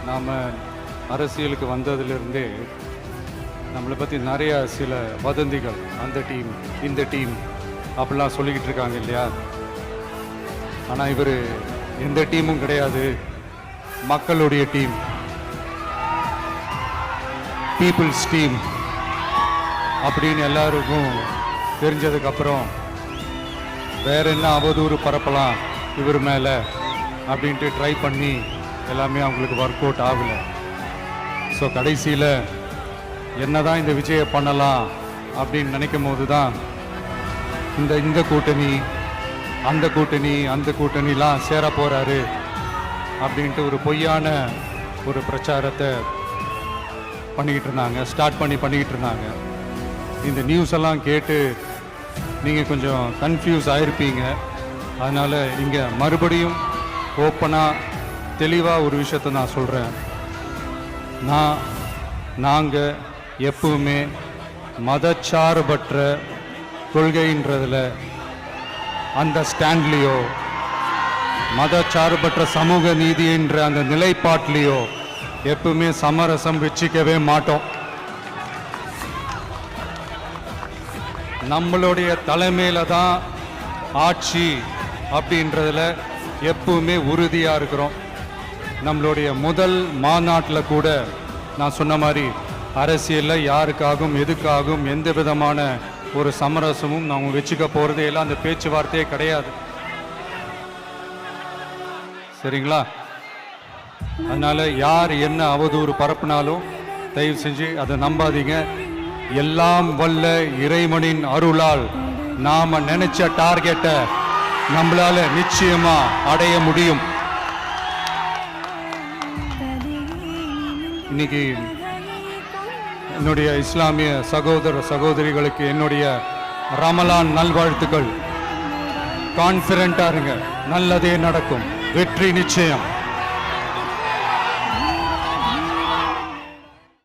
நாம் அரசியலுக்கு வந்ததிலிருந்தே நம்மளை பற்றி நிறைய சில வதந்திகள், அந்த டீம் இந்த டீம் அப்படிலாம் சொல்லிக்கிட்டு இருக்காங்க இல்லையா. ஆனால் இவர் எந்த டீமும் கிடையாது, மக்களுடைய டீம், பீப்புள்ஸ் டீம் அப்படின்னு எல்லாருக்கும் தெரிஞ்சதுக்கப்புறம் வேற என்ன அவதூறு பரப்பலாம் இவர் மேலே அப்படின்ட்டு ட்ரை பண்ணி எல்லாமே அவங்களுக்கு ஒர்க் அவுட் ஆகலை. ஸோ கடைசியில் என்னதான் இந்த விஜயை பண்ணலாம் அப்படின்னு நினைக்கும் போது தான் இந்த கூட்டணி அந்த கூட்டணிலாம் சேர போகிறாரு அப்படின்ட்டு ஒரு பொய்யான ஒரு பிரச்சாரத்தை பண்ணிக்கிட்டு இருந்தாங்க. இந்த நியூஸ் எல்லாம் கேட்டு நீங்கள் கொஞ்சம் கன்ஃபியூஸ் ஆகிருப்பீங்க. அதனால் இங்கே மறுபடியும் ஓப்பனாக தெளிவாக ஒரு விஷயத்தை நான் சொல்கிறேன். நாங்கள் எப்பவுமே மதச்சார்பற்ற கொள்கைன்றதில், அந்த ஸ்டாண்ட்லேயோ, மதச்சார்பற்ற சமூக நீதின்ற அந்த நிலைப்பாட்டிலையோ எப்பவுமே சமரசம் வச்சிக்கவே மாட்டோம். நம்மளுடைய தலைமையில தான் ஆட்சி அப்படின்றதுல எப்பவுமே உறுதியாக இருக்கிறோம். நம்மளுடைய முதல் மாநாட்டில் கூட நான் சொன்ன மாதிரி அரசியலில் யாருக்காகவும் எதுக்காகவும் எந்த விதமான ஒரு சமரசமும் நாம் வச்சுக்க போகிறதே இல்லை, அந்த பேச்சுவார்த்தையே கிடையாது. சரிங்களா? அதனால் யார் என்ன அவதூறு பரப்புனாலும் தயவு செஞ்சு அதை நம்பாதீங்க. எல்லாம் வல்ல இறைவனின் அருளால் நாம நினைச்ச டார்கெட்டை நம்மளால நிச்சயமா அடைய முடியும். இன்னைக்கு என்னுடைய இஸ்லாமிய சகோதர சகோதரிகளுக்கு என்னுடைய ரமலான் நல்வாழ்த்துக்கள். கான்ஃபிடென்ட்டா இருங்க, நல்லதே நடக்கும், வெற்றி நிச்சயம்.